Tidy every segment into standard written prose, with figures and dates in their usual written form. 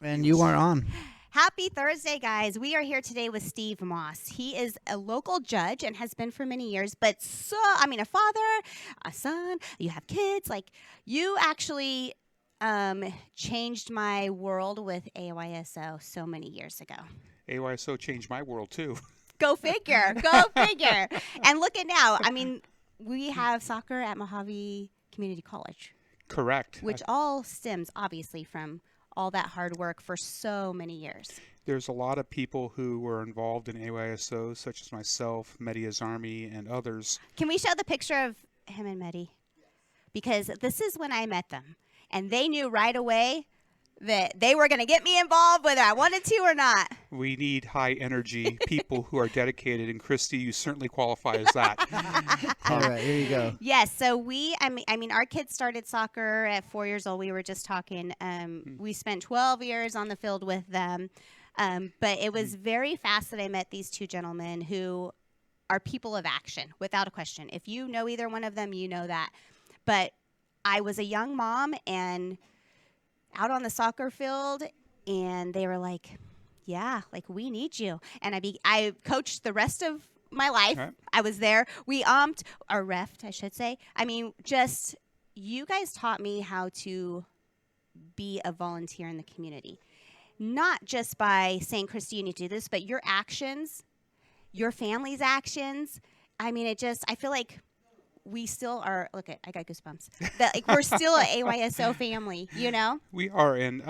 And you are on. Happy Thursday, guys. We are here today with Steve Moss. He is a local judge and has been for many years, but a father, a son, you have kids. Like, you actually changed my world with AYSO so many years ago. AYSO changed my world, too. Go figure. Go figure. And look at now. I mean, we have soccer at Mohave Community College. Correct. Which all stems, obviously, from all that hard work for so many years. There's a lot of people who were involved in AYSO, such as myself, Media's Army, and others. Can we show the picture of him and Medi? Because this is when I met them. And they knew right away that they were going to get me involved whether I wanted to or not. We need high energy people who are dedicated, and Christy, you certainly qualify as that. All right, here you go. Yes, so our kids started soccer at 4 years old. We were just talking. We spent 12 years on the field with them. But it was very fast that I met these two gentlemen who are people of action, without a question. If you know either one of them, you know that. But I was a young mom and out on the soccer field, and they were like, yeah, like, we need you. And I coached the rest of my life. Right. I was there. We refed, I should say. I mean, just, you guys taught me how to be a volunteer in the community. Not just by saying, Christy, you need to do this, but your actions, your family's actions. I mean, I feel like we still are. Look, I got goosebumps. That, like, we're still an AYSO family, you know? We are, and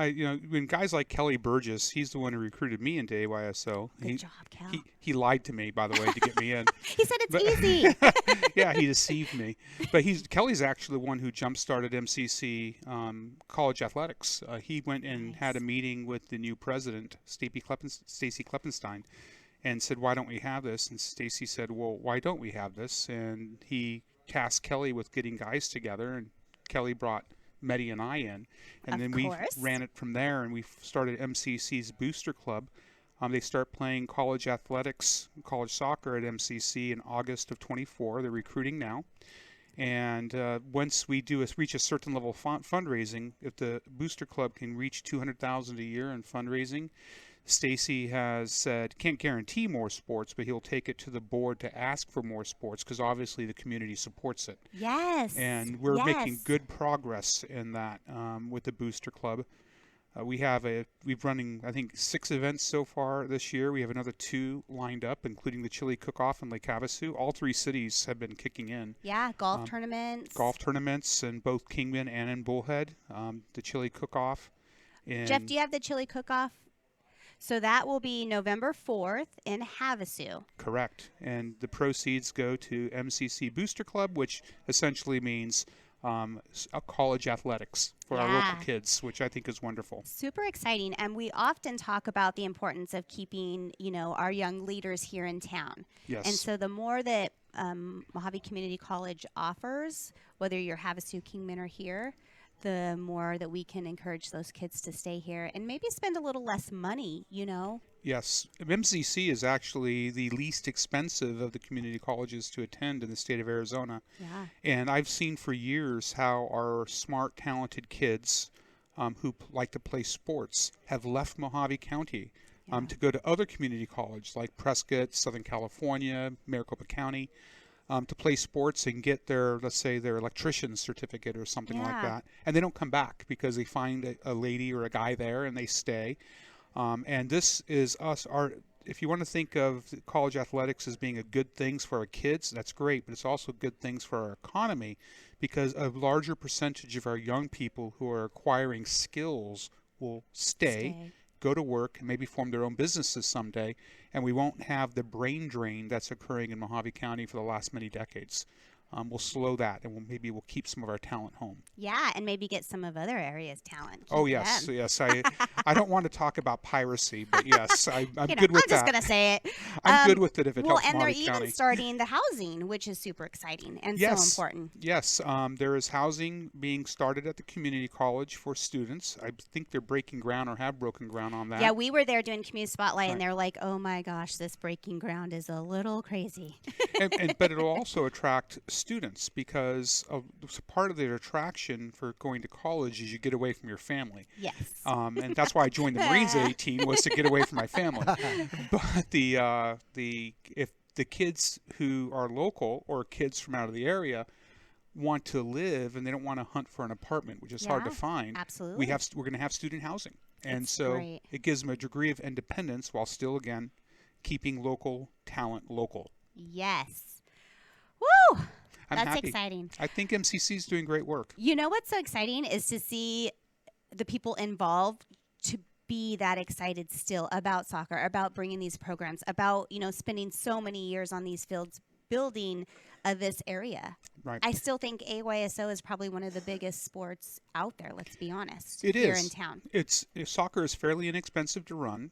when guys like Kelly Burgess, he's the one who recruited me into AYSO. Good job, Kel. He lied to me, by the way, to get me in. He said it's easy. Yeah, he deceived me. But Kelly's actually the one who jump-started MCC college athletics. He went and had a meeting with the new president, Stacy Kleppenstein, and said, why don't we have this? And Stacy said, well, why don't we have this? And he tasked Kelly with getting guys together, and Kelly brought Medi and I in. And then we ran it from there, and we started MCC's Booster Club. They start playing college athletics, college soccer at MCC in August of 24. They're recruiting now. And once we reach a certain level of fundraising, if the Booster Club can reach $200,000 a year in fundraising, Stacy has said, can't guarantee more sports, but he'll take it to the board to ask for more sports because obviously the community supports it. Yes. And we're making good progress in that with the Booster Club. We've running, I think, 6 events so far this year. We have another 2 lined up, including the Chili Cook-Off in Lake Havasu. All 3 cities have been kicking in. Yeah, golf tournaments. Golf tournaments in both Kingman and in Bullhead. The Chili Cook-Off. Jeff, do you have the Chili Cook-Off? So that will be November 4th in Havasu. Correct. And the proceeds go to MCC Booster Club, which essentially means college athletics for our local kids, which I think is wonderful. Super exciting. And we often talk about the importance of keeping, our young leaders here in town. Yes. And so the more that Mohave Community College offers, whether you're Havasu, Kingman, or here, the more that we can encourage those kids to stay here and maybe spend a little less money, Yes. MCC is actually the least expensive of the community colleges to attend in the state of Arizona. Yeah. And I've seen for years how our smart, talented kids who like to play sports have left Mohave County to go to other community colleges like Prescott, Southern California, Maricopa County, to play sports and get their electrician's certificate or something like that. And they don't come back because they find a lady or a guy there and they stay. And this is if you want to think of college athletics as being a good things for our kids, that's great, but it's also good things for our economy because a larger percentage of our young people who are acquiring skills will stay, go to work, and maybe form their own businesses someday, and we won't have the brain drain that's occurring in Mohave County for the last many decades. We'll slow that, and maybe we'll keep some of our talent home. Yeah, and maybe get some of other areas' talent. Oh, yes, yes. I don't want to talk about piracy, but yes, I'm good with that. I'm just going to say it. I'm good with it if it helps and Mohave they're County. even starting the housing, which is super exciting and so important. Yes, there is housing being started at the community college for students. I think they're breaking ground or have broken ground on that. Yeah, we were there doing Community Spotlight, and they're like, oh, my gosh, this breaking ground is a little crazy. But it'll also attract students because part of their attraction for going to college is you get away from your family. Yes. And that's why I joined the Marines at 18 was to get away from my family. But if the kids who are local or kids from out of the area want to live and they don't want to hunt for an apartment, which is hard to find. Absolutely. We're going to have student housing. And That's so great. it gives them a degree of independence while still, again, keeping local talent local. Yes. Woo! I'm That's happy. exciting. I think MCC is doing great work. You know what's so exciting is to see the people involved to be that excited still about soccer, about bringing these programs, about, spending so many years on these fields building this area. Right. I still think AYSO is probably one of the biggest sports out there, let's be honest, It here is. in town. Soccer is fairly inexpensive to run,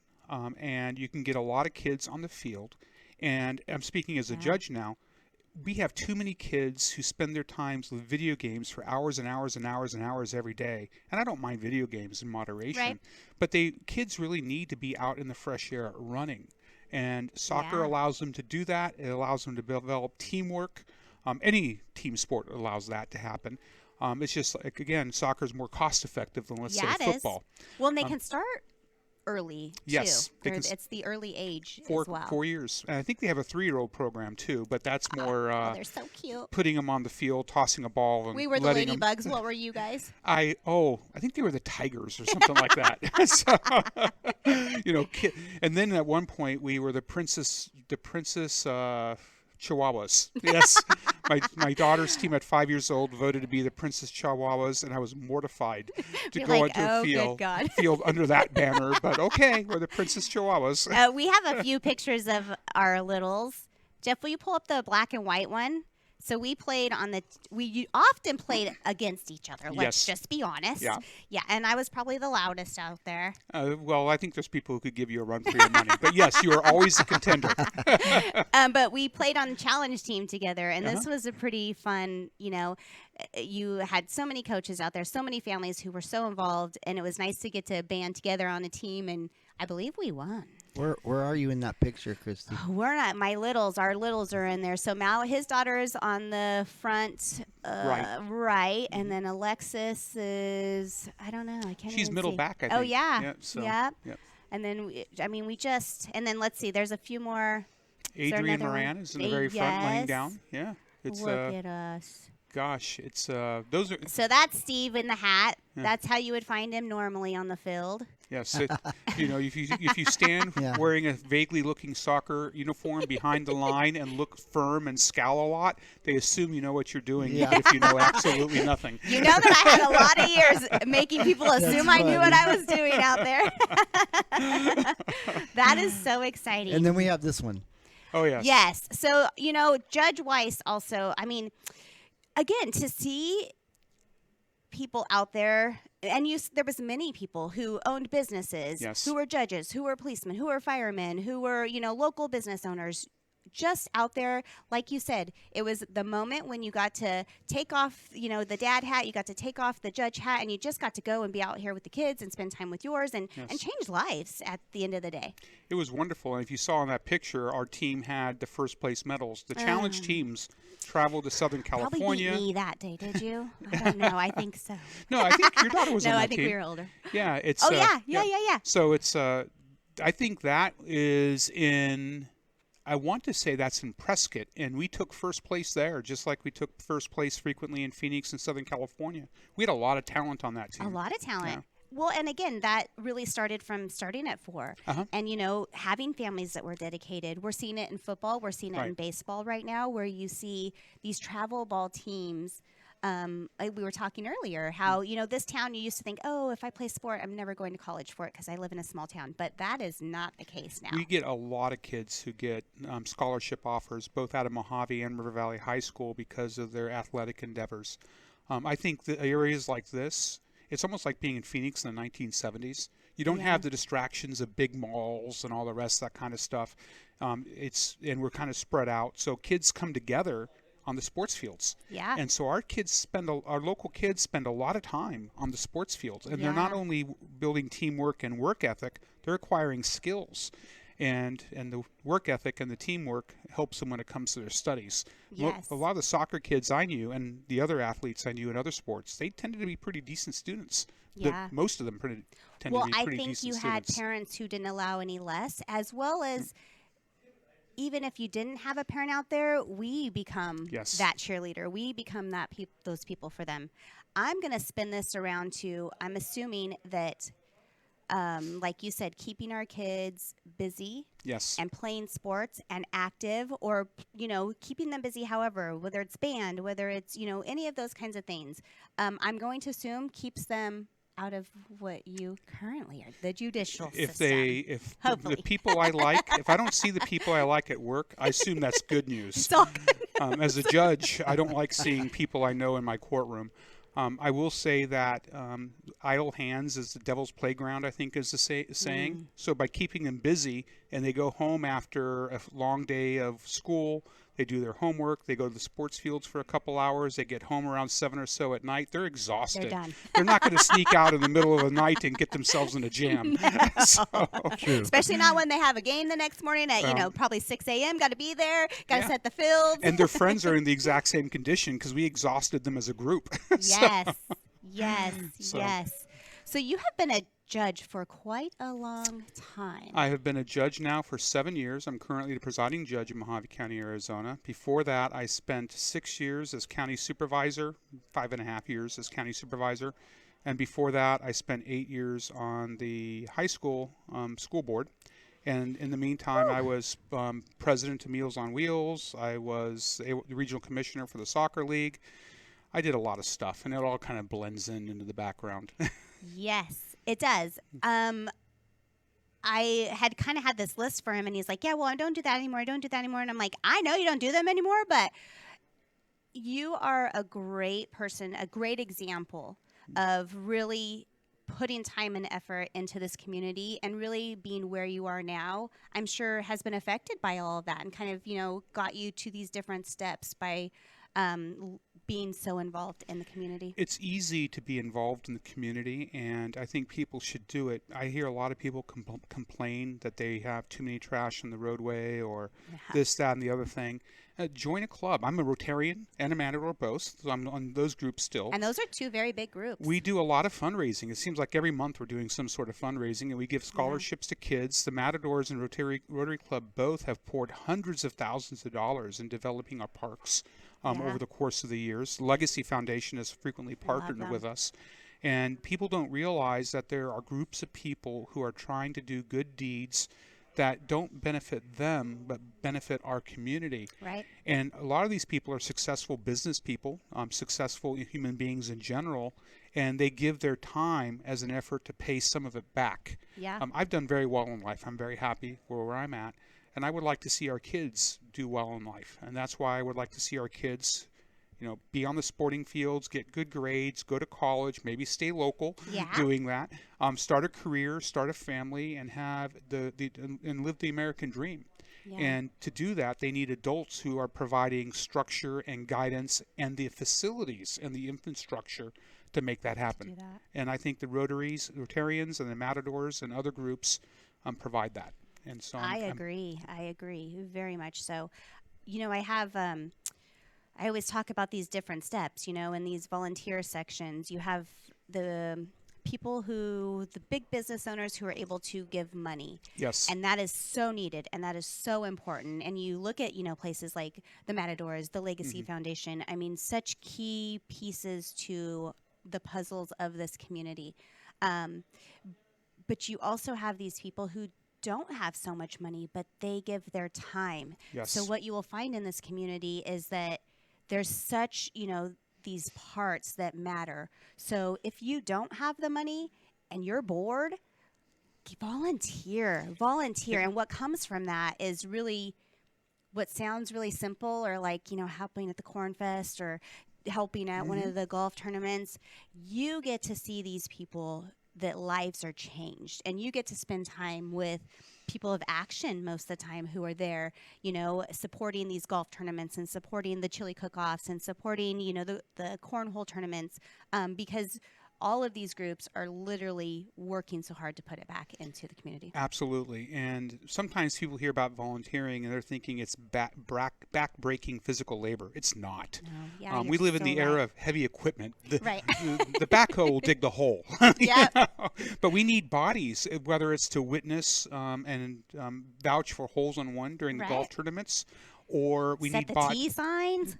and you can get a lot of kids on the field. And I'm speaking as a judge now. We have too many kids who spend their times with video games for hours and hours and hours and hours every day. And I don't mind video games in moderation, Right. but kids really need to be out in the fresh air running. And soccer Yeah. allows them to do that. It allows them to develop teamwork. Any team sport allows that to happen. It's just like, again, soccer is more cost effective than, let's say, it football. is. Well, and they can start early, Yes, too. they can It's the early age Four as well. 4 years. And I think they have a 3-year-old program too, but that's more Oh, they're so cute. putting them on the field, tossing a ball, and We were the letting them. ladybugs. What were you guys? I think they were the Tigers or something like that. So, and then at one point we were the princess Chihuahuas. Yes, my daughter's team at 5 years old voted to be the Princess Chihuahuas, and I was mortified to You're go like, into "Oh, a good God." field under that banner. But okay, we're the Princess Chihuahuas. We have a few pictures of our littles. Jeff, will you pull up the black and white one? So we played we often played against each other. Let's Yes. just be honest. Yeah. Yeah, and I was probably the loudest out there. Well, I think there's people who could give you a run for your money. But yes, you are always a contender. But we played on the challenge team together, and this Uh-huh. was a pretty fun, you had so many coaches out there, so many families who were so involved, and it was nice to get to band together on a team, and I believe we won. Where are you in that picture, Christy? We're not. Our littles are in there. So his daughter is on the front right, and then Alexis is, I don't know. I can't She's even middle see. back, I think. Oh, yeah. Yeah, so, Yep. yep. And then, and then let's see. There's a few more. Is there Adrian another one? Moran is in the very front laying Yes. down. Yeah. It's Look at us. gosh, it's those are So that's Steve in the hat. Yeah. That's how you would find him normally on the field. yes, if you stand Yeah. wearing a vaguely looking soccer uniform behind the line and look firm and scowl a lot, they assume you know what you're doing Yeah. even if you know absolutely nothing. You know that I had a lot of years making people assume I knew what funny. I was doing out there. That is so exciting. And then we have this one. Oh yes. Yes. So, Judge Weiss also, again, to see people out there, and there was many people who owned businesses, Yes. who were judges, who were policemen, who were firemen, who were, local business owners, just out there. Like you said, it was the moment when you got to take off, the dad hat, you got to take off the judge hat, and you just got to go and be out here with the kids and spend time with yours and change lives at the end of the day. It was wonderful. And if you saw in that picture, our team had the first place medals. The challenge teams traveled to Southern Probably California. beat me that day, did you? I don't know. I think so. No, I think your daughter was No, on that I think team. we were older. Yeah, it's. Oh, yeah. So it's. I think that is in. I want to say that's in Prescott, and we took first place there, just like we took first place frequently in Phoenix and Southern California. We had a lot of talent on that team. A lot of talent. Yeah. Well, and again, that really started from starting at 4. Uh-huh. And, having families that were dedicated. We're seeing it in football. We're seeing it in Right. baseball right now, where you see these travel ball teams. Like we were talking earlier, how, this town, you used to think, oh, if I play sport, I'm never going to college for it because I live in a small town. But that is not the case now. We get a lot of kids who get scholarship offers, both out of Mohave and River Valley High School, because of their athletic endeavors. I think the areas like this, it's almost like being in Phoenix in the 1970s. You don't have the distractions of big malls and all the rest, that kind of stuff. And we're kind of spread out. So kids come together on the sports fields. Yeah. And so our local kids spend a lot of time on the sports fields. And they're not Yeah. only building teamwork and work ethic, they're acquiring skills. and the work ethic and the teamwork helps them when it comes to their studies. Yes. A lot of the soccer kids I knew and the other athletes I knew in other sports, they tended to be pretty decent students. Yeah. Most of them tended Well, to be I pretty think decent you students. had parents who didn't allow any less, as well as even if you didn't have a parent out there, we become Yes. that cheerleader. We become those people for them. I'm going to spin this around to, I'm assuming that, like you said, keeping our kids busy Yes. and playing sports and active, or, keeping them busy, however, whether it's band, whether it's, any of those kinds of things. I'm going to assume keeps them out of what you currently are, the judicial system. If Hopefully. the people I like, if I don't see the people I like at work, I assume that's good news. It's all good. As a judge, I don't like seeing people I know in my courtroom. I will say that idle hands is the devil's playground, I think is the saying. So by keeping them busy and they go home after a long day of school, they do their homework, they go to the sports fields for a couple hours, they get home around 7 or so at night, they're exhausted. They're done. They're not going to sneak out in the middle of the night and get themselves in a jam. So, True. Especially not when they have a game the next morning at, probably 6 a.m. Got to be there, got to Yeah. set the fields. and their friends are in the exact same condition because we exhausted them as a group. Yes, yes, So- yes. So you have been a judge for quite a long time. I have been a judge now for 7 years. I'm currently the presiding judge in Mohave County, Arizona. Before that, I spent 6 years as county supervisor, 5.5 years as county supervisor. And before that, I spent 8 years on the high school school board. And in the meantime, I was president of Meals on Wheels. I was the regional commissioner for the soccer league. I did a lot of stuff, and it all kind of blends into the background. Yes, it does. I had kind of had this list for him, and he's like, yeah, well, I don't do that anymore. I don't do that anymore. And I'm like, I know you don't do them anymore, but you are a great person, a great example of really putting time and effort into this community and really being where you are now. I'm sure has been affected by all of that and kind of, got you to these different steps by being so involved in the community. It's easy to be involved in the community, and I think people should do it. I hear a lot of people complain that they have too many trash in the roadway or this, that, and the other thing. Join a club. I'm a Rotarian and a Matador both, so I'm on those groups still. And those are two very big groups. We do a lot of fundraising. It seems like every month we're doing some sort of fundraising, and we give scholarships to kids. The Matadors and Rotary Club both have poured hundreds of thousands of dollars in developing our parks over the course of the years. Legacy Foundation has frequently partnered with us. And people don't realize that there are groups of people who are trying to do good deeds that don't benefit them but benefit our community. Right. And a lot of these people are successful business people, successful human beings in general, and they give their time as an effort to pay some of it back. Yeah. I've done very well in life. I'm very happy where I'm at, and I would like to see our kids do well in life. And that's why I would like to see our kids be on the sporting fields, get good grades, go to college, maybe stay local doing that, start a career, start a family, and have and live the American dream. Yeah. And to do that, they need adults who are providing structure and guidance and the facilities and the infrastructure to make that happen. And I think the Rotarians and the Matadors and other groups provide that. And so I agree very much so. I have I always talk about these different steps, in these volunteer sections. You have the people the big business owners who are able to give money. Yes. And that is so needed and that is so important. And you look at, places like the Matadors, the Legacy Foundation. I mean, such key pieces to the puzzles of this community. But you also have these people who don't have so much money, but they give their time. Yes. So what you will find in this community is that there's such, these parts that matter. So if you don't have the money and you're bored, volunteer. And what comes from that is really what sounds really simple, or like, helping at the Corn Fest or helping at one of the golf tournaments. You get to see these people that lives are changed, and you get to spend time with people of action most of the time who are there, supporting these golf tournaments and supporting the chili cook-offs and supporting, the cornhole tournaments, because all of these groups are literally working so hard to put it back into the community. Absolutely. And sometimes people hear about volunteering and they're thinking it's back-breaking physical labor. It's not. No, yeah, We you're live in so the right. era of heavy equipment. Right. The backhoe will dig the hole. Yep. But we need bodies, whether it's to witness and vouch for holes on one during the Right. golf tournaments, or we Set need the T signs.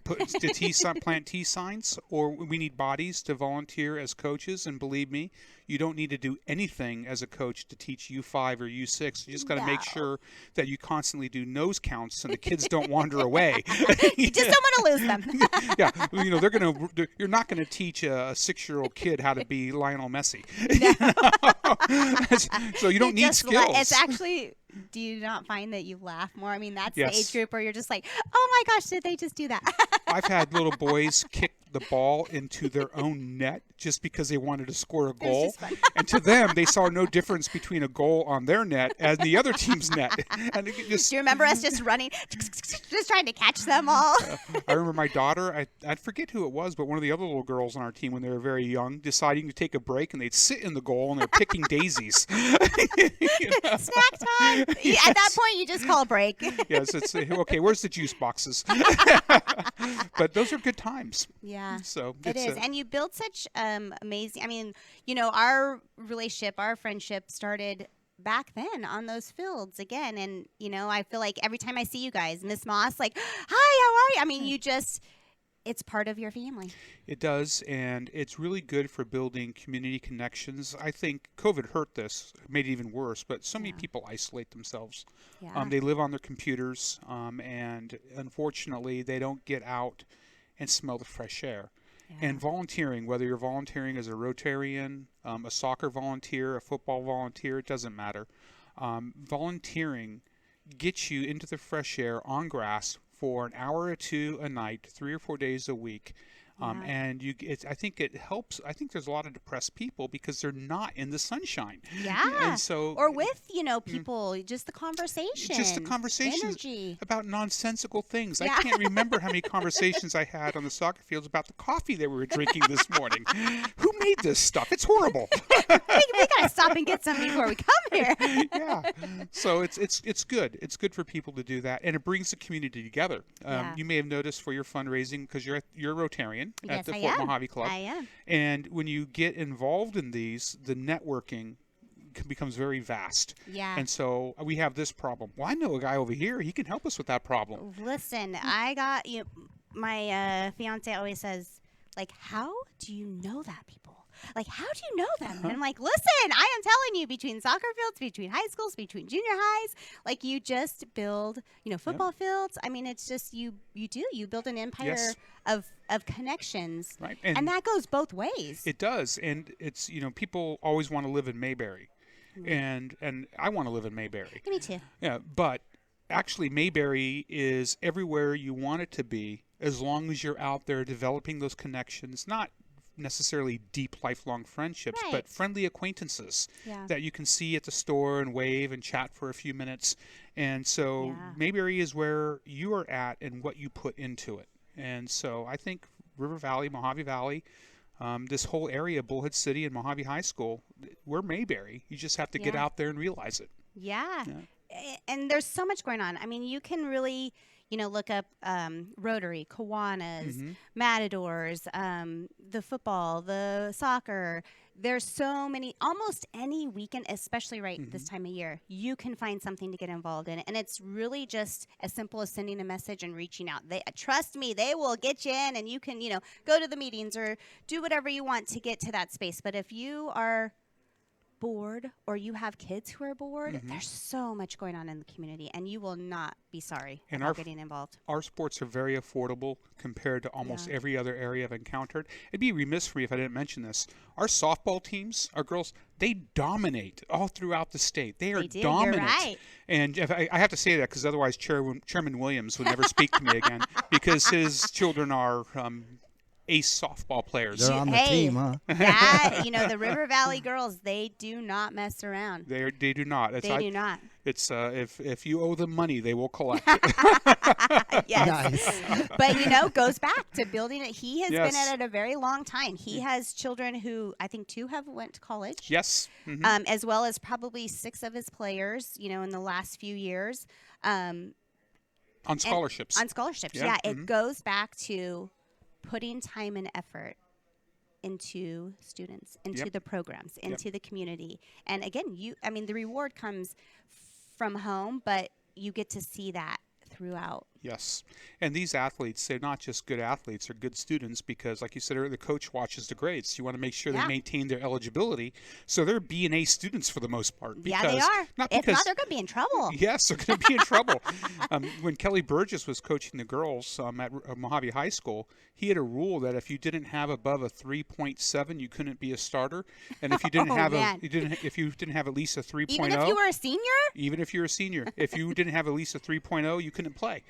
plant T signs, or we need bodies to volunteer as coaches. And believe me, you don't need to do anything as a coach to teach U5 or U6. You just got to make No. sure that you constantly do nose counts and the kids don't wander away. You just don't want to lose them. Yeah, you're not going to teach a 6-year-old kid how to be Lionel Messi. So you don't need skills. It's actually, do you not find that you laugh more? I mean, that's the Yes. age group where you're just like, oh my gosh, did they just do that? I've had little boys kick the ball into their own net just because they wanted to score a goal. just fun. And to them, they saw no difference between a goal on their net and the other team's net. And it just, Do you remember us just running, just trying to catch them all? I remember my daughter, I forget who it was, but one of the other little girls on our team when they were very young, deciding to take a break, and they'd sit in the goal and they're picking daisies. Snack time. At that point, you just call a break. Yes, it's okay. Where's the juice boxes? But those are good times. Yeah. So It is. And you build such amazing, I mean, our relationship, our friendship started back then on those fields again. And, I feel like every time I see you guys, Miss Moss, like, hi, how are you? I mean, it's part of your family. It does, and it's really good for building community connections. I think COVID hurt this, made it even worse, but so many people isolate themselves. Yeah. They live on their computers, and unfortunately, they don't get out and smell the fresh air. Yeah. And volunteering, whether you're volunteering as a Rotarian, a soccer volunteer, a football volunteer, it doesn't matter. Volunteering gets you into the fresh air on grass for an hour or two a night, 3 or 4 days a week. And I think it helps. I think there's a lot of depressed people because they're not in the sunshine. Yeah. And so, or with, people, just the conversation. just the conversations Energy. about nonsensical things. Yeah. I can't remember how many conversations I had on the soccer fields about the coffee that we were drinking this morning. Who made this stuff? It's horrible. we gotta stop and get some before we come here. Yeah. So it's good. It's good for people to do that, and it brings the community together. Yeah. You may have noticed for your fundraising, because you're a Rotarian at Yes, the I Fort am. Mohave Club. I am. And when you get involved in these, the networking becomes very vast. Yeah. And so we have this problem. Well, I know a guy over here. He can help us with that problem. Listen, I got my fiance always says, like, how do you know that, people? Like, how do you know them? And I'm like, listen, I am telling you, between soccer fields, between high schools, between junior highs, like, you just build, football fields. I mean, it's just you build an empire Yes. of connections. Right. And that goes both ways. It does. And it's, people always want to live in Mayberry. And I want to live in Mayberry. Me too. Yeah, but actually Mayberry is everywhere you want it to be, as long as you're out there developing those connections, not necessarily deep lifelong friendships, Right. but friendly acquaintances Yeah. that you can see at the store and wave and chat for a few minutes. And so Yeah. Mayberry is where you are at and what you put into it. And so I think River Valley, Mohave Valley, this whole area, Bullhead City and Mohave High School, we're Mayberry. You just have to get Yeah. out there and realize it. Yeah. And there's so much going on. I mean, you can really, look up Rotary, Kiwanis, Matadors, the football, the soccer. There's so many, almost any weekend, especially this time of year, you can find something to get involved in. And it's really just as simple as sending a message and reaching out. Trust me, they will get you in, and you can, go to the meetings or do whatever you want to get to that space. But if you are bored or you have kids who are bored, there's so much going on in the community, and you will not be sorry about getting involved. Our sports are very affordable compared to almost every other area I've encountered. It'd be remiss for me if I didn't mention this. Our softball teams, our girls, they dominate all throughout the state. They are do. dominant. You're right. And I have to say that because otherwise Chairman Williams would never speak to me again, because his children are ace softball players. They're on the Hey, team, huh? That, the River Valley girls, they do not mess around. They do not. They do not. It's if you owe them money, they will collect. Yes. Nice. But, goes back to building it. He has Yes. been at it a very long time. He has children who I think 2 have went to college. Yes. Mhm. As well as probably 6 of his players, in the last few years. On scholarships. On scholarships, Yeah, yeah. It mhm. goes back to putting time and effort into students, into Yep. the programs, into the community. And again, the reward comes from home, but you get to see that throughout. Yes. And these athletes, they're not just good athletes, they're good students because, like you said earlier, the coach watches the grades. You want to make sure they Yeah. maintain their eligibility. So they're B and A students for the most part. Yeah, they are. If not, they're going to be in trouble. Yes, they're going to be in trouble. When Kelly Burgess was coaching the girls at Mohave High School, he had a rule that if you didn't have above a 3.7, you couldn't be a starter. And if you didn't man. if you didn't have at least a 3.0, Even if you were a senior? even if you're a senior, if you didn't have at least a 3.0, you couldn't play.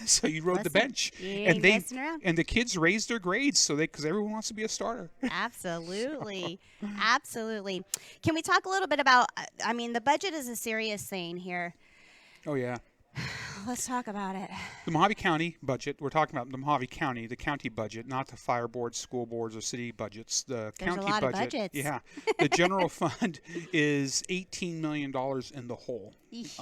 So you rode the Listen, bench, you ain't messing around. and the kids raised their grades because everyone wants to be a starter. Absolutely. Absolutely. Can we talk a little bit about, the budget is a serious thing here. Oh yeah, Let's talk about it. the Mohave County budget. We're talking about the Mohave County, the county budget, not the fire boards, school boards, or city budgets. The There's county a lot of budget. budgets. Yeah, the general fund is $18 million in the hole, Eesh.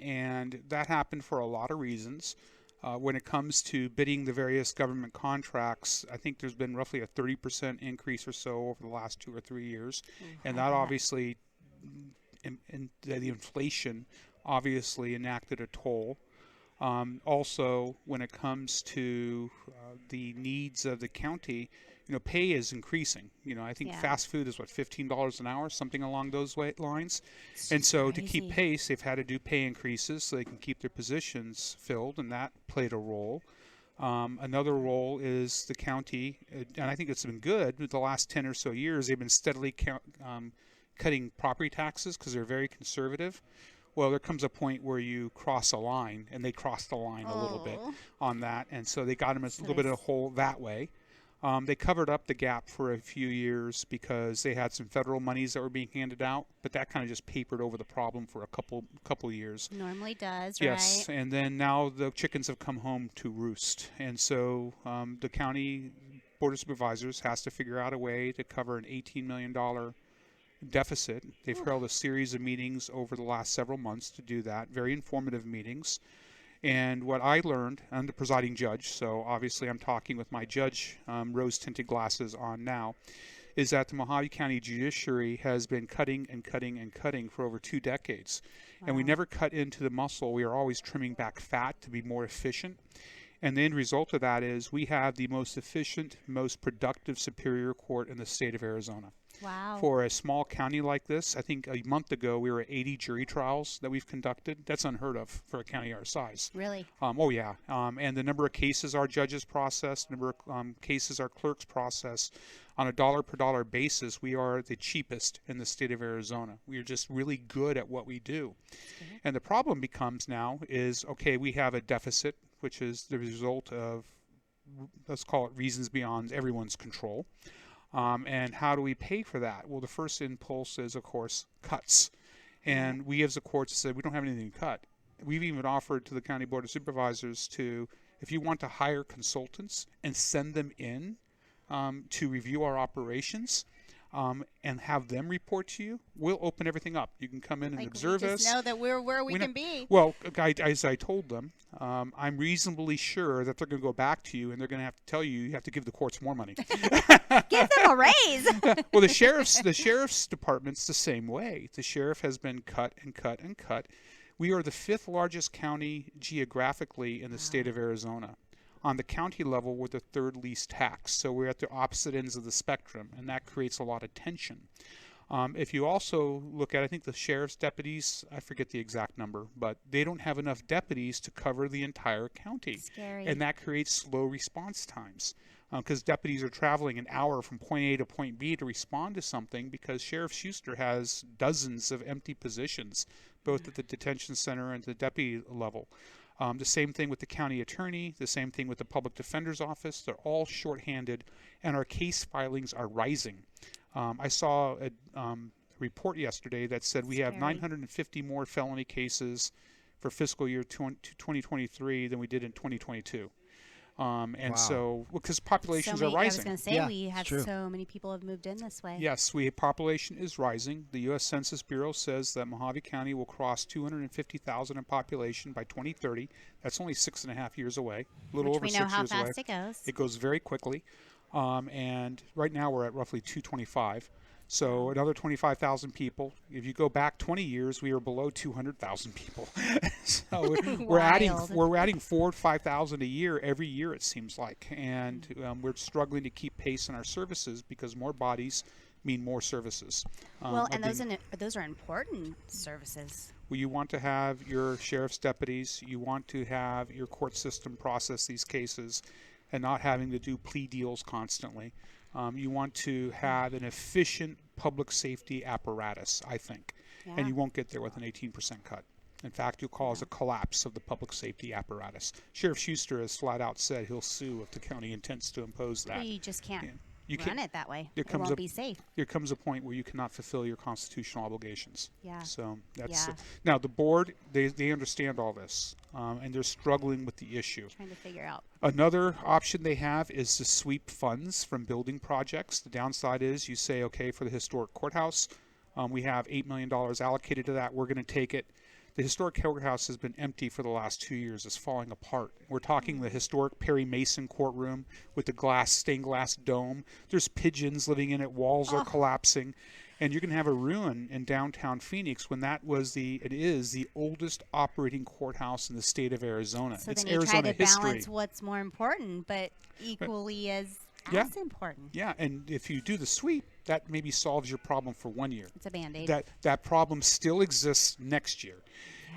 and that happened for a lot of reasons. When it comes to bidding the various government contracts, I think there's been roughly a 30% increase or so over the last 2 or 3 years. And that obviously, the inflation obviously enacted a toll. Also, when it comes to the needs of the county, pay is increasing. I think Yeah. fast food is $15 an hour, something along those lines. And so to keep crazy. pace, they've had to do pay increases so they can keep their positions filled, and that played a role. Another role is the county, and I think it's been good with the last 10 or so years. They've been steadily cutting property taxes because they're very conservative. Well, there comes a point where you cross a line, and they crossed the line a little bit on that, and so they got them a little bit of a hole that way. They covered up the gap for a few years because they had some federal monies that were being handed out, but that kind of just papered over the problem for a couple years. Normally does, Yes, right? and then now the chickens have come home to roost, and so the county board of supervisors has to figure out a way to cover an $18 million deficit. They've held a series of meetings over the last several months to do that, very informative meetings. And what I learned, I'm the presiding judge, so obviously I'm talking with my judge rose-tinted glasses on now, is that the Mohave County Judiciary has been cutting and cutting and cutting for over 2 decades. And we never cut into the muscle. We are always trimming back fat to be more efficient. And the end result of that is we have the most efficient, most productive Superior Court in the state of Arizona. Wow. For a small county like this, I think a month ago we were at 80 jury trials that we've conducted. That's unheard of for a county our size. Really? Oh, yeah. And the number of cases our judges process, the number of cases our clerks process, on a dollar per dollar basis, we are the cheapest in the state of Arizona. We are just really good at what we do. And the problem becomes now is, okay, we have a deficit, which is the result of, let's call it reasons beyond everyone's control. And how do we pay for that? Well, the first impulse is, of course, cuts. And we as a court said we don't have anything to cut. We've even offered to the County Board of Supervisors to, if you want to hire consultants and send them in to review our operations and have them report to you, we'll open everything up. You can come in and observe we us. just know that we're where we We can know- be. Well, as I told them, I'm reasonably sure that they're going to go back to you and they're going to have to tell you have to give the courts more money. Give them a raise. Well, the sheriff's department's the same way. The sheriff has been cut and cut and cut. We are the 5th largest county geographically in the state of Arizona. On the county level, we're the 3rd least taxed, so we're at the opposite ends of the spectrum, and that creates a lot of tension. If you also look at, I think the sheriff's deputies, I forget the exact number, but they don't have enough deputies to cover the entire county. Scary. And that creates slow response times because deputies are traveling an hour from point A to point B to respond to something because Sheriff Schuster has dozens of empty positions, both at the detention center and the deputy level. The same thing with the county attorney, the same thing with the public defender's office. They're all shorthanded, and our case filings are rising. I saw a report yesterday that said we have 950 more felony cases for fiscal year 2023 than we did in 2022. And so, because populations are rising. I was going to say, we have true. so many people have moved in this way. Yes, population is rising. The U.S. Census Bureau says that Mohave County will cross 250,000 in population by 2030. That's only 6.5 years away, a little over 6 years away. We know how fast it goes. It goes very quickly. And right now we're at roughly 225. So another 25,000 people. If you go back 20 years, we were below 200,000 people. So we're adding 4,000 to 5,000 a year every year, it seems like, and we're struggling to keep pace in our services because more bodies mean more services. And those are important services. Well, you want to have your sheriff's deputies. You want to have your court system process these cases, and not having to do plea deals constantly. You want to have an efficient public safety apparatus, I think, and you won't get there with an 18% cut. In fact, you'll cause a collapse of the public safety apparatus. Sheriff Schuster has flat out said he'll sue if the county intends to impose that. Well, you just can't You run it that way. It won't be safe. There comes a point where you cannot fulfill your constitutional obligations. Yeah. So that's now the board. They understand all this, and they're struggling with the issue. Trying to figure out. Another option they have is to sweep funds from building projects. The downside is you say, okay, for the historic courthouse, we have $8 million allocated to that. We're going to take it. The historic courthouse has been empty for the last 2 years. It's falling apart. We're talking the historic Perry Mason courtroom with the stained glass dome. There's pigeons living in it. Walls are collapsing. And you're going to have a ruin in downtown Phoenix when it is the oldest operating courthouse in the state of Arizona. So it's then you Arizona try to history. balance what's more important, but equally as important. Yeah, and if you do the sweep, that maybe solves your problem for 1 year. It's a Band-Aid. That problem still exists next year.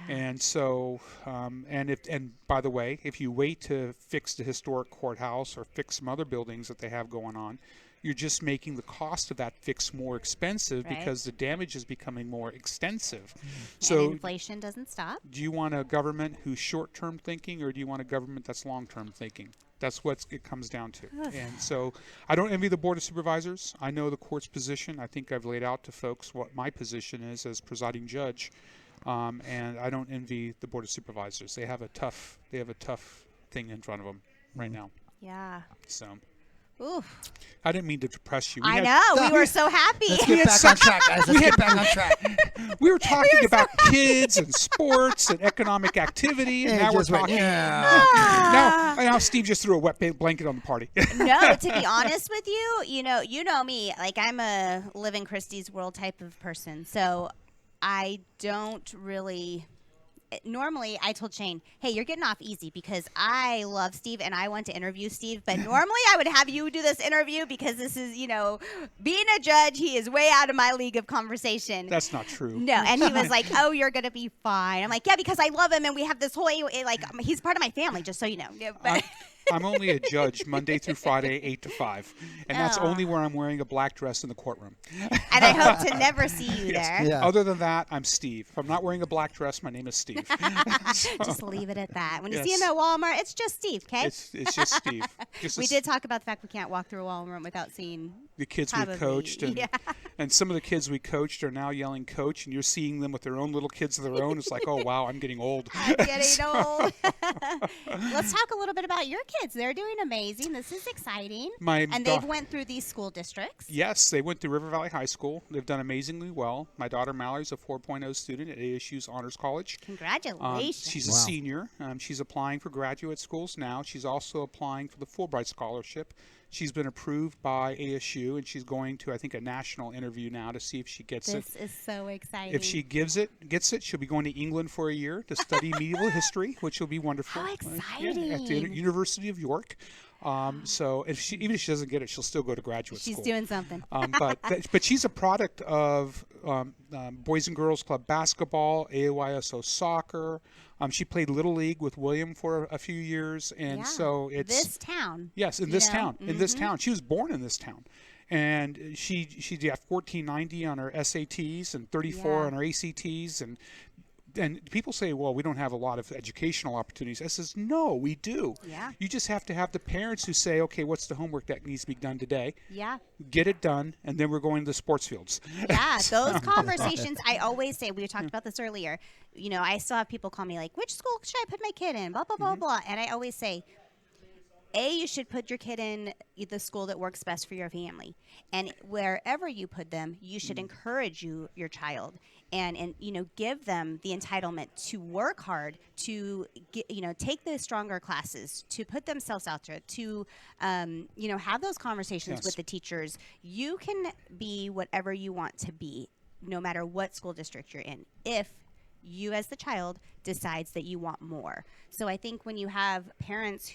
Yeah. And so, and by the way, if you wait to fix the historic courthouse or fix some other buildings that they have going on, you're just making the cost of that fix more expensive because the damage is becoming more extensive. So and inflation doesn't stop. Do you want a government who's short-term thinking, or do you want a government that's long-term thinking? That's what it comes down to. And so I don't envy the Board of Supervisors. I know the court's position. I think I've laid out to folks what my position is as presiding judge. And I don't envy the Board of Supervisors. They have a tough thing in front of them right now. Yeah. So. Oof. I didn't mean to depress you. I know. We were so happy. Let's get back on track, guys. Let's get back on track. We were talking about kids and sports and economic activity, and now we're talking. Now Steve just threw a wet blanket on the party. No, to be honest with you, you know me. Like, I'm a live in Christie's world type of person, so I don't really. Normally, I told Shane, hey, you're getting off easy because I love Steve and I want to interview Steve. But normally I would have you do this interview because this is, being a judge, he is way out of my league of conversation. That's not true. No. And he was like, oh, you're going to be fine. I'm like, yeah, because I love him and we have this whole, he's part of my family, just so you know. But I'm only a judge Monday through Friday, 8 to 5. And that's only where I'm wearing a black dress in the courtroom. And I hope to never see you there. Yeah. Other than that, I'm Steve. If I'm not wearing a black dress, my name is Steve. Just leave it at that. When you see him at Walmart, it's just Steve, okay? It's just Steve. We did talk about the fact we can't walk through a Walmart without seeing the kids we coached. And some of the kids we coached are now yelling coach, and you're seeing them with their own little kids of their own. It's like, oh, wow, I'm getting old. I'm getting old. Let's talk a little bit about your kids. They're doing amazing. This is exciting. They've went through these school districts. Yes, they went to River Valley High School. They've done amazingly well. My daughter Mallory's a 4.0 student at ASU's Honors College. Congratulations. She's a senior. She's applying for graduate schools now. She's also applying for the Fulbright Scholarship. She's been approved by ASU, and she's going to, I think, a national interview now to see if she gets it. This is so exciting. If she gets it, she'll be going to England for a year to study medieval history, which will be wonderful. How exciting. At the University of York. So even if she doesn't get it, she'll still go to graduate school. She's doing something. But she's a product of Boys and Girls Club basketball, AYSO soccer. She played Little League with William for a few years, and so it's this town. Yes, in this town. In this town, she was born in this town, and she got 1490 on her SATs and 34 on her ACTs, and and people say, well, we don't have a lot of educational opportunities. I says, no, we do. Yeah. You just have to have the parents who say, okay, what's the homework that needs to be done today? Yeah. Get it done, and then we're going to the sports fields. Yeah, those conversations, I always say, we talked about this earlier, I still have people call me like, which school should I put my kid in, blah, blah, blah, blah. And I always say, you should put your kid in the school that works best for your family. And wherever you put them, you should encourage your child and give them the entitlement to work hard, to take the stronger classes, to put themselves out there, to have those conversations with the teachers. You can be whatever you want to be, no matter what school district you're in, if you as the child decides that you want more. So I think when you have parents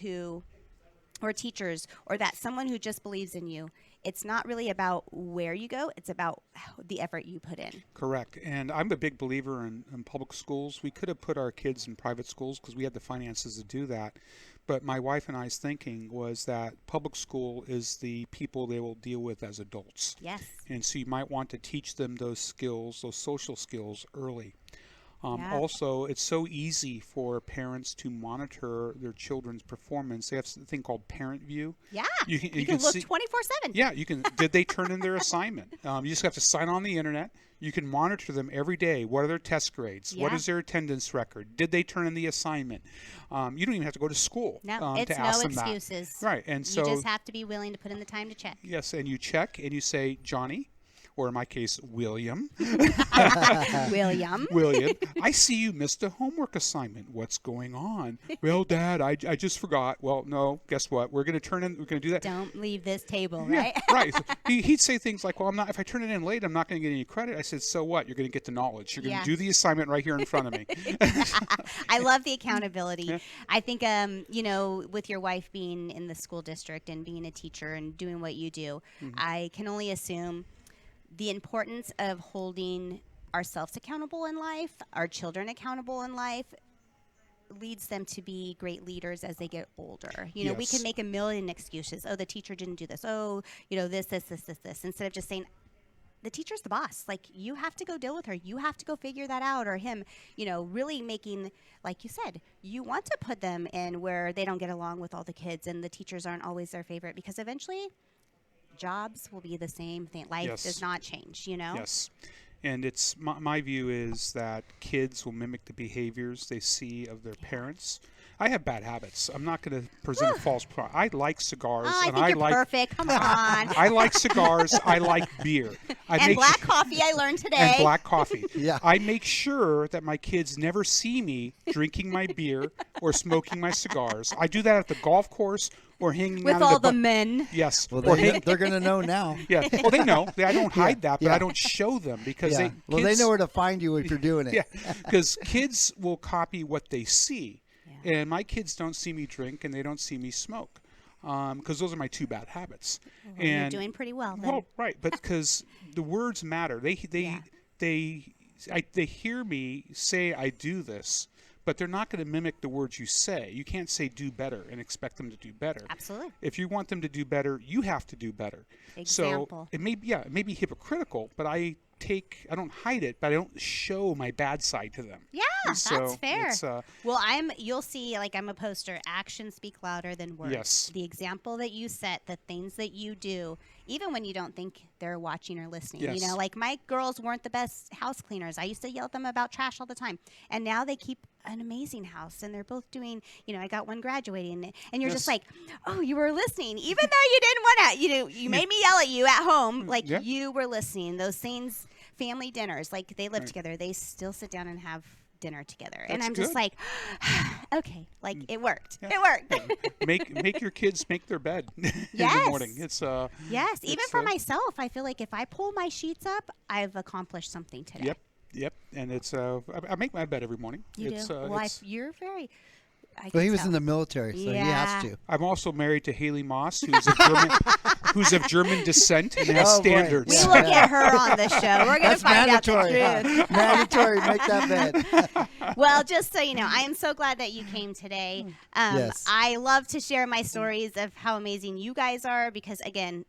or teachers, or that someone who just believes in you, it's not really about where you go, it's about the effort you put in. Correct. And I'm a big believer in public schools. We could have put our kids in private schools because we had the finances to do that. But my wife and I's thinking was that public school is the people they will deal with as adults. Yes. And so you might want to teach them those skills, those social skills early. Also, it's so easy for parents to monitor their children's performance. They have a thing called Parent View. Yeah, you can look see, 24/7. Yeah, you can. Did they turn in their assignment? You just have to sign on the internet. You can monitor them every day. What are their test grades? Yeah. What is their attendance record? Did they turn in the assignment? You don't even have to go to school it's to ask no them excuses. that. Right, and so you just have to be willing to put in the time to check. Yes, and you check and you say, Johnny, or in my case, William. William, I see you missed a homework assignment. What's going on? Well, Dad, I just forgot. Well, no, guess what? We're going to do that. Don't leave this table, right? Yeah, right. He'd say things like, well, if I turn it in late, I'm not going to get any credit. I said, so what? You're going to get the knowledge. You're going to do the assignment right here in front of me. I love the accountability. Yeah. I think, with your wife being in the school district and being a teacher and doing what you do, I can only assume the importance of holding ourselves accountable in life, our children accountable in life, leads them to be great leaders as they get older. We can make a million excuses. Oh, the teacher didn't do this. Oh, this, instead of just saying, the teacher's the boss. Like, you have to go deal with her. You have to go figure that out, or him, really making, like you said, you want to put them in where they don't get along with all the kids and the teachers aren't always their favorite, because eventually jobs will be the same thing. Life does not change, Yes. And it's my view is that kids will mimic the behaviors they see of their parents. I have bad habits. I'm not going to present a false point. I like cigars. I think you're perfect. Come on. I like cigars. I like beer. And black coffee, I learned today. And black coffee. Yeah. I make sure that my kids never see me drinking my beer or smoking my cigars. I do that at the golf course or hanging with out all the men. Yes. Well, they're going to know now. Yeah. Well, they know. I don't hide that, but I don't show them because they know where to find you if you're doing it. Yeah. Because kids will copy what they see. And my kids don't see me drink and they don't see me smoke, because those are my two bad habits. Well, you're doing pretty well then. Well, right, but because the words matter. They hear me say I do this, but they're not going to mimic the words you say. You can't say do better and expect them to do better. Absolutely. If you want them to do better, you have to do better. Example. So it may be hypocritical, but I don't hide it, but I don't show my bad side to them. Yeah, that's fair. Well, you'll see, like, I'm a poster. Actions speak louder than words. Yes. The example that you set, the things that you do, even when you don't think they're watching or listening. Yes. Like, my girls weren't the best house cleaners. I used to yell at them about trash all the time. And now they keep an amazing house, and they're both doing, I got one graduating, and you're just like, oh, you were listening, even though you didn't want to, you made me yell at you at home, like you were listening. Those things, family dinners, like they live together, they still sit down and have dinner together. And I'm just like, okay, like it worked. Yeah. It worked. make your kids make their bed in Yes. the morning. It's Yes, even for myself, I feel like if I pull my sheets up, I've accomplished something today. Yep. And it's I make my bed every morning. You do? Well, you're very... Well, he was in the military, so he has to. I'm also married to Hayley Moss, who's of German descent and has standards. We will get her on the show. We're going to find out the truth. Mandatory. Make that bed. Well, just so you know, I am so glad that you came today. Yes. I love to share my stories of how amazing you guys are because, again,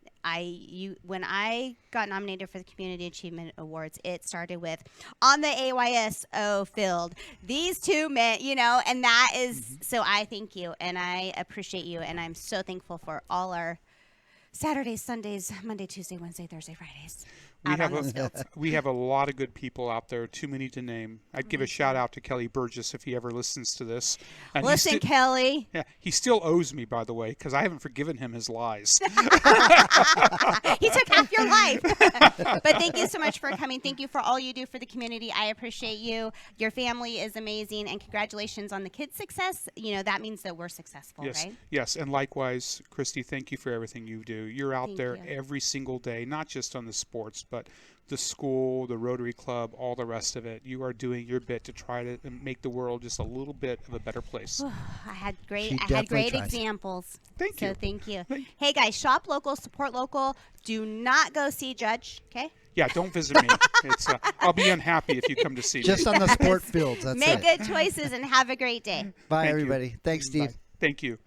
when I got nominated for the Community Achievement Awards, it started with on the AYSO field, these two men, and that is, so I thank you and I appreciate you and I'm so thankful for all our Saturdays, Sundays, Monday, Tuesday, Wednesday, Thursday, Fridays. We have a lot of good people out there, too many to name. I'd give a shout out to Kelly Burgess if he ever listens to this. And listen, Kelly. Yeah, he still owes me, by the way, because I haven't forgiven him his lies. He took half your life. But thank you so much for coming. Thank you for all you do for the community. I appreciate you. Your family is amazing, and congratulations on the kids' success. That means that we're successful, Yes, right? yes, and likewise, Christy, thank you for everything you do. You're out there every single day, not just on the sports, but the school, the Rotary Club, all the rest of it. You are doing your bit to try to make the world just a little bit of a better place. I had great tries. examples. Thank you. So thank you. Hey guys, shop local, support local. Do not go see Judge. Okay. Yeah, don't visit me. I'll be unhappy if you come to see me. Just on the sport fields. That's Make it. good choices and have a great day. Bye, Thank you. everybody. Thanks, Steve. Bye. Thank you.